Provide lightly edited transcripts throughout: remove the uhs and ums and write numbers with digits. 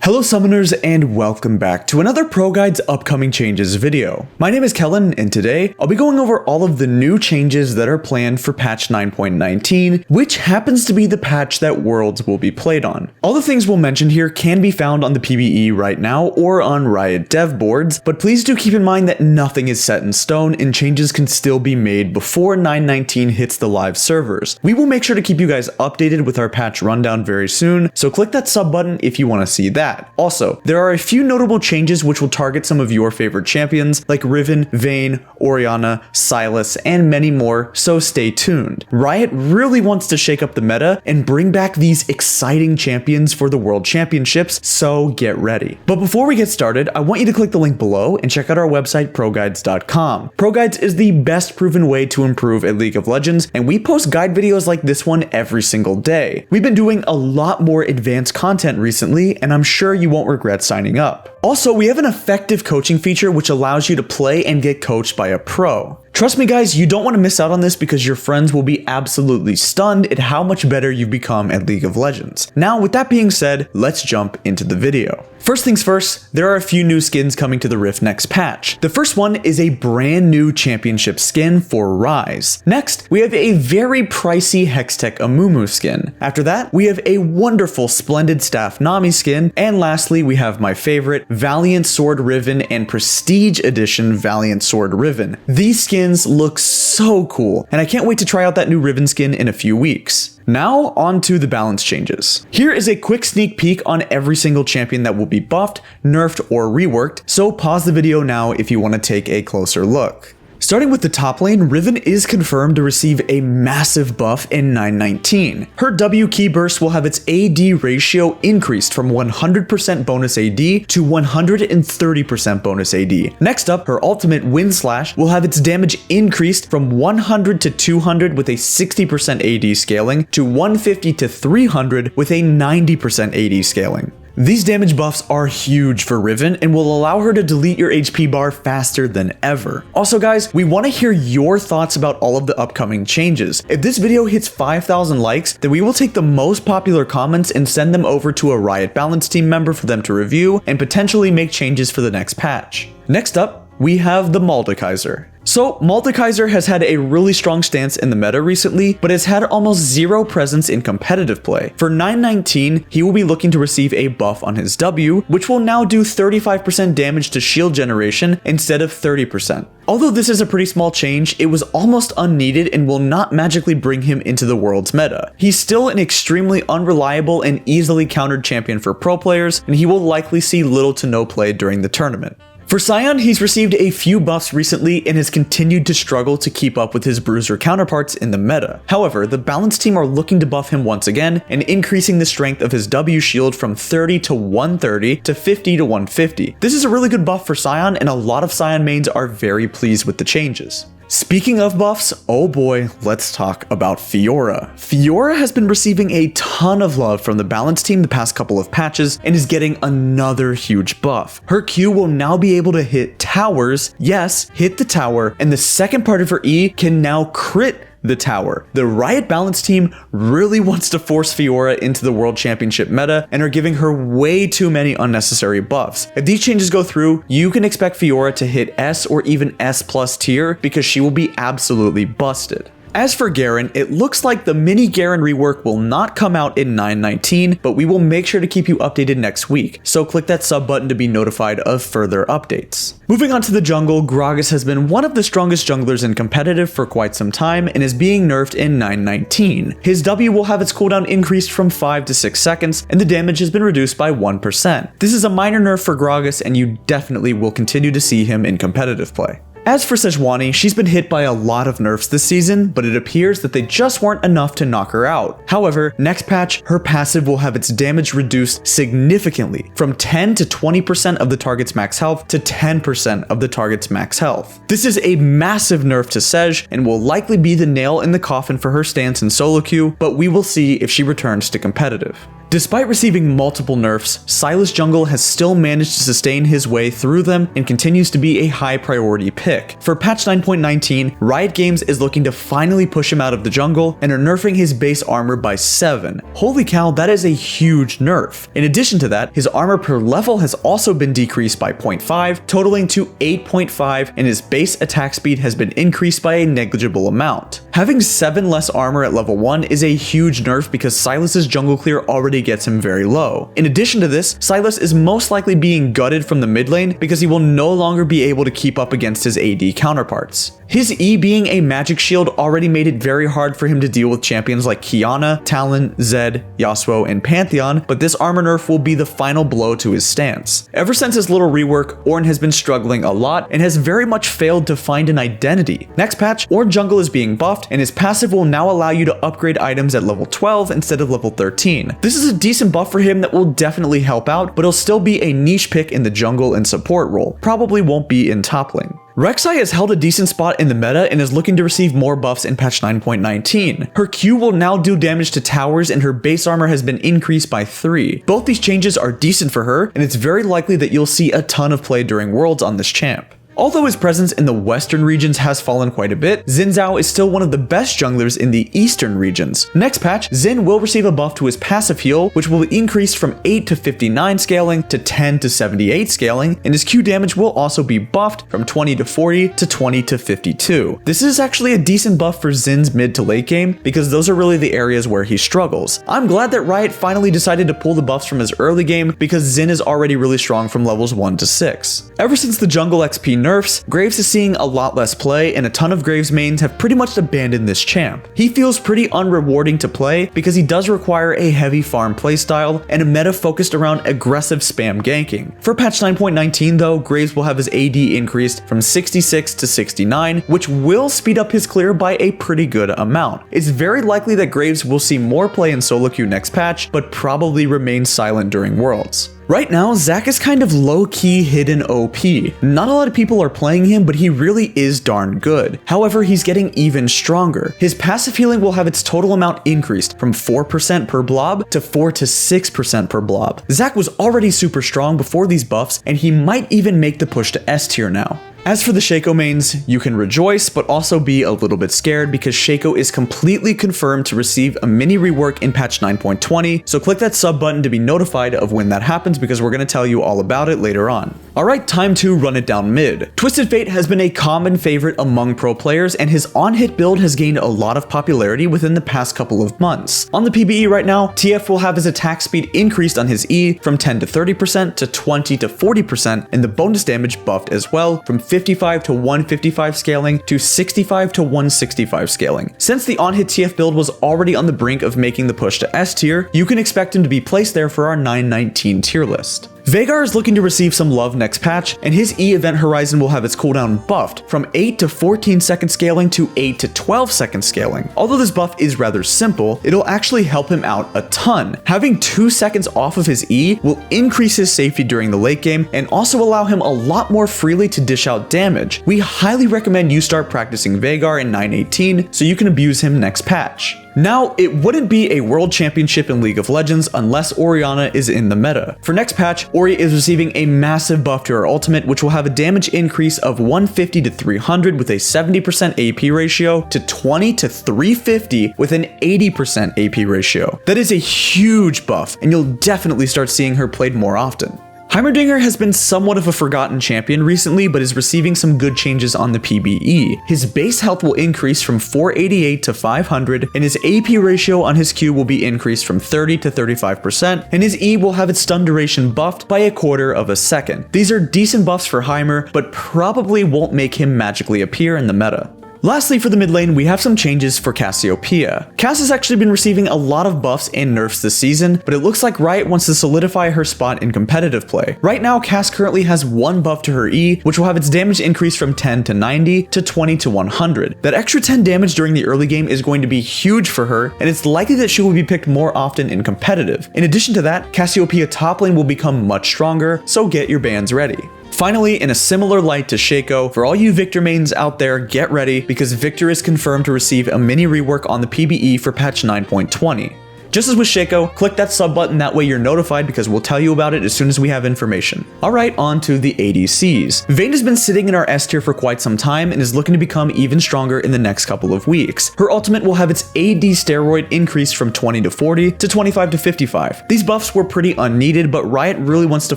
Hello summoners and welcome back to another ProGuides upcoming changes video. My name is Kellen and today I'll be going over all of the new changes that are planned for patch 9.19, which happens to be the patch that Worlds will be played on. All the things we'll mention here can be found on the PBE right now or on Riot dev boards, but please do keep in mind that nothing is set in stone and changes can still be made before 9.19 hits the live servers. We will make sure to keep you guys updated with our patch rundown very soon, so click that sub button if you want to see that. Also, there are a few notable changes which will target some of your favorite champions like Riven, Vayne, Orianna, Sylas, and many more, so stay tuned. Riot really wants to shake up the meta and bring back these exciting champions for the World Championships, so get ready. But before we get started, I want you to click the link below and check out our website ProGuides.com. ProGuides is the best proven way to improve at League of Legends, and we post guide videos like this one every single day. We've been doing a lot more advanced content recently, and I'm sure you won't regret signing up. Also, we have an effective coaching feature which allows you to play and get coached by a pro. Trust me guys, you don't want to miss out on this because your friends will be absolutely stunned at how much better you've become at League of Legends. Now, with that being said, let's jump into the video. First things first, there are a few new skins coming to the Rift next patch. The first one is a brand new championship skin for Ryze. Next, we have a very pricey Hextech Amumu skin. After that, we have a wonderful Splendid Staff Nami skin. And lastly, we have my favorite Valiant Sword Riven and Prestige Edition Valiant Sword Riven. These skins look so cool, and I can't wait to try out that new Riven skin in a few weeks. Now, on to the balance changes. Here is a quick sneak peek on every single champion that will be buffed, nerfed, or reworked, so pause the video now if you want to take a closer look. Starting with the top lane, Riven is confirmed to receive a massive buff in 9.19. Her W key burst will have its AD ratio increased from 100% bonus AD to 130% bonus AD. Next up, her ultimate Wind Slash will have its damage increased from 100 to 200 with a 60% AD scaling to 150 to 300 with a 90% AD scaling. These damage buffs are huge for Riven and will allow her to delete your HP bar faster than ever. Also guys, we want to hear your thoughts about all of the upcoming changes. If this video hits 5,000 likes, then we will take the most popular comments and send them over to a Riot Balance team member for them to review and potentially make changes for the next patch. Next up, we have the Maldekaiser. So, Maldekaiser has had a really strong stance in the meta recently, but has had almost zero presence in competitive play. For 9.19, he will be looking to receive a buff on his W, which will now do 35% damage to shield generation instead of 30%. Although this is a pretty small change, it was almost unneeded and will not magically bring him into the World's meta. He's still an extremely unreliable and easily countered champion for pro players, and he will likely see little to no play during the tournament. For Sion, he's received a few buffs recently and has continued to struggle to keep up with his bruiser counterparts in the meta. However, the Balance team are looking to buff him once again and increasing the strength of his W shield from 30 to 130 to 50 to 150. This is a really good buff for Sion, and a lot of Sion mains are very pleased with the changes. Speaking of buffs, oh boy, let's talk about Fiora. Fiora has been receiving a ton of love from the Balance team the past couple of patches and is getting another huge buff. Her Q will now be able to hit towers, yes, hit the tower, and the second part of her E can now crit the tower. The Riot Balance team really wants to force Fiora into the World Championship meta and are giving her way too many unnecessary buffs. If these changes go through, you can expect Fiora to hit S or even S+ tier because she will be absolutely busted. As for Garen, it looks like the mini Garen rework will not come out in 9.19, but we will make sure to keep you updated next week, so click that sub button to be notified of further updates. Moving on to the jungle, Gragas has been one of the strongest junglers in competitive for quite some time and is being nerfed in 9.19. His W will have its cooldown increased from 5 to 6 seconds, and the damage has been reduced by 1%. This is a minor nerf for Gragas, and you definitely will continue to see him in competitive play. As for Sejuani, she's been hit by a lot of nerfs this season, but it appears that they just weren't enough to knock her out. However, next patch, her passive will have its damage reduced significantly from 10 to 20% of the target's max health to 10% of the target's max health. This is a massive nerf to Sej and will likely be the nail in the coffin for her stance in solo queue, but we will see if she returns to competitive. Despite receiving multiple nerfs, Sylas Jungle has still managed to sustain his way through them and continues to be a high priority pick. For patch 9.19, Riot Games is looking to finally push him out of the jungle and are nerfing his base armor by 7. Holy cow, that is a huge nerf. In addition to that, his armor per level has also been decreased by 0.5, totaling to 8.5, and his base attack speed has been increased by a negligible amount. Having 7 less armor at level 1 is a huge nerf because Sylas's jungle clear already gets him very low. In addition to this, Sylas is most likely being gutted from the mid lane because he will no longer be able to keep up against his AD counterparts. His E being a magic shield already made it very hard for him to deal with champions like Qiyana, Talon, Zed, Yasuo, and Pantheon, but this armor nerf will be the final blow to his stance. Ever since his little rework, Ornn has been struggling a lot and has very much failed to find an identity. Next patch, Ornn jungle is being buffed and his passive will now allow you to upgrade items at level 12 instead of level 13. This is a decent buff for him that will definitely help out, but he'll still be a niche pick in the jungle and support role. Probably won't be in top lane. Rek'Sai has held a decent spot in the meta and is looking to receive more buffs in patch 9.19. Her Q will now do damage to towers and her base armor has been increased by 3. Both these changes are decent for her, and it's very likely that you'll see a ton of play during Worlds on this champ. Although his presence in the western regions has fallen quite a bit, Xin Zhao is still one of the best junglers in the eastern regions. Next patch, Xin will receive a buff to his passive heal, which will increase from 8 to 59 scaling to 10 to 78 scaling, and his Q damage will also be buffed from 20 to 40 to 20 to 52. This is actually a decent buff for Xin's mid to late game because those are really the areas where he struggles. I'm glad that Riot finally decided to pull the buffs from his early game because Xin is already really strong from levels 1 to 6. Ever since the jungle XP nerfs, Graves is seeing a lot less play and a ton of Graves mains have pretty much abandoned this champ. He feels pretty unrewarding to play because he does require a heavy farm playstyle and a meta focused around aggressive spam ganking. For patch 9.19 though, Graves will have his AD increased from 66 to 69, which will speed up his clear by a pretty good amount. It's very likely that Graves will see more play in solo queue next patch, but probably remain silent during Worlds. Right now, Zac is kind of low-key hidden OP. Not a lot of people are playing him, but he really is darn good. However, he's getting even stronger. His passive healing will have its total amount increased from 4% per blob to 4 to 6% per blob. Zac was already super strong before these buffs, and he might even make the push to S tier now. As for the Shaco mains, you can rejoice, but also be a little bit scared because Shaco is completely confirmed to receive a mini rework in patch 9.20, so click that sub button to be notified of when that happens because we're going to tell you all about it later on. Alright, time to run it down mid. Twisted Fate has been a common favorite among pro players, and his on-hit build has gained a lot of popularity within the past couple of months. On the PBE right now, TF will have his attack speed increased on his E from 10 to 30% to 20 to 40%, and the bonus damage buffed as well from 55 to 155 scaling to 65 to 165 scaling. Since the on-hit TF build was already on the brink of making the push to S tier, you can expect him to be placed there for our 919 tier list. Veigar is looking to receive some love next patch, and his E event horizon will have its cooldown buffed from 8 to 14 second scaling to 8 to 12 second scaling. Although this buff is rather simple, it'll actually help him out a ton. Having 2 seconds off of his E will increase his safety during the late game and also allow him a lot more freely to dish out damage. We highly recommend you start practicing Veigar in 918 so you can abuse him next patch. Now, it wouldn't be a world championship in League of Legends unless Orianna is in the meta. For next patch, Ori is receiving a massive buff to her ultimate, which will have a damage increase of 150 to 300 with a 70% AP ratio to 20 to 350 with an 80% AP ratio. That is a huge buff, and you'll definitely start seeing her played more often. Heimerdinger has been somewhat of a forgotten champion recently, but is receiving some good changes on the PBE. His base health will increase from 488 to 500, and his AP ratio on his Q will be increased from 30 to 35%, and his E will have its stun duration buffed by 1/4 of a second. These are decent buffs for Heimer, but probably won't make him magically appear in the meta. Lastly, for the mid lane, we have some changes for Cassiopeia. Cass has actually been receiving a lot of buffs and nerfs this season, but it looks like Riot wants to solidify her spot in competitive play. Right now, Cass currently has 1 buff to her E, which will have its damage increase from 10 to 90 to 20 to 100. That extra 10 damage during the early game is going to be huge for her, and it's likely that she will be picked more often in competitive. In addition to that, Cassiopeia top lane will become much stronger, so get your bands ready. Finally, in a similar light to Shaco, for all you Victor mains out there, get ready because Victor is confirmed to receive a mini rework on the PBE for patch 9.20. Just as with Shaco, click that sub button, that way you're notified because we'll tell you about it as soon as we have information. Alright, on to the ADCs. Vayne has been sitting in our S tier for quite some time and is looking to become even stronger in the next couple of weeks. Her ultimate will have its AD steroid increase from 20 to 40 to 25 to 55. These buffs were pretty unneeded, but Riot really wants to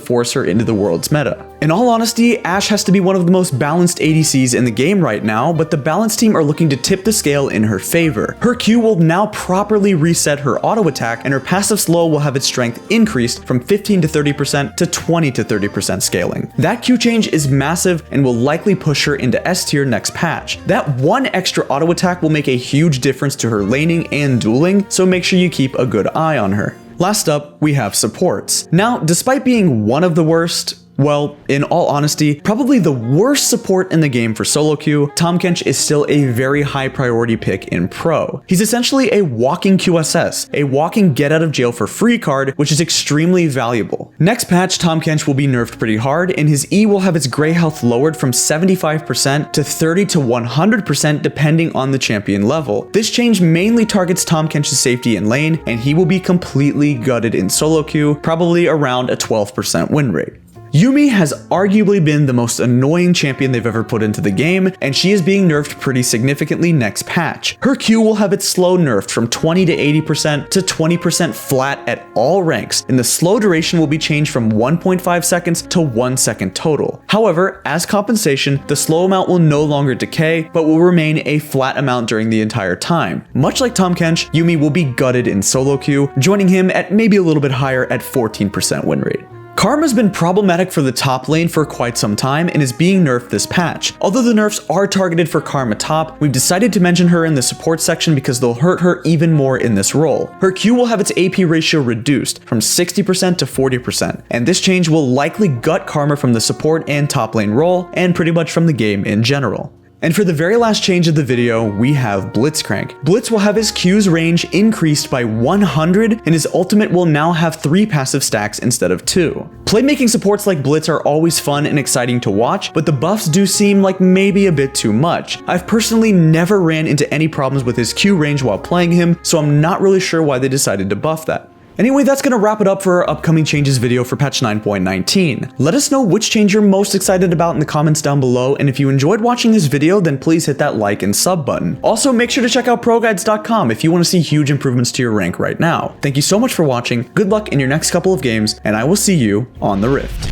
force her into the world's meta. In all honesty, Ashe has to be one of the most balanced ADCs in the game right now, but the balanced team are looking to tip the scale in her favor. Her Q will now properly reset her auto attack, and her passive slow will have its strength increased from 15 to 30% to 20 to 30% scaling. That Q change is massive and will likely push her into S tier next patch. That one extra auto attack will make a huge difference to her laning and dueling, so make sure you keep a good eye on her. Last up, we have supports. Now, despite being one of the worst, well, in all honesty, probably the worst support in the game for solo queue, Tahm Kench is still a very high priority pick in Pro. He's essentially a walking QSS, a walking get out of jail for free card, which is extremely valuable. Next patch, Tahm Kench will be nerfed pretty hard, and his E will have its gray health lowered from 75% to 30 to 100% depending on the champion level. This change mainly targets Tahm Kench's safety in lane, and he will be completely gutted in solo queue, probably around a 12% win rate. Yuumi has arguably been the most annoying champion they've ever put into the game, and she is being nerfed pretty significantly next patch. Her Q will have its slow nerfed from 20 to 80% to 20% flat at all ranks, and the slow duration will be changed from 1.5 seconds to 1 second total. However, as compensation, the slow amount will no longer decay, but will remain a flat amount during the entire time. Much like Tahm Kench, Yuumi will be gutted in solo queue, joining him at maybe a little bit higher at 14% win rate. Karma's been problematic for the top lane for quite some time and is being nerfed this patch. Although the nerfs are targeted for Karma top, we've decided to mention her in the support section because they'll hurt her even more in this role. Her Q will have its AP ratio reduced from 60% to 40%, and this change will likely gut Karma from the support and top lane role, and pretty much from the game in general. And for the very last change of the video, we have Blitzcrank. Blitz will have his Q's range increased by 100, and his ultimate will now have 3 passive stacks instead of 2. Playmaking supports like Blitz are always fun and exciting to watch, but the buffs do seem like maybe a bit too much. I've personally never ran into any problems with his Q range while playing him, so I'm not really sure why they decided to buff that. Anyway, that's going to wrap it up for our upcoming changes video for patch 9.19. Let us know which change you're most excited about in the comments down below, and if you enjoyed watching this video, then please hit that like and sub button. Also, make sure to check out ProGuides.com if you want to see huge improvements to your rank right now. Thank you so much for watching, good luck in your next couple of games, and I will see you on the Rift.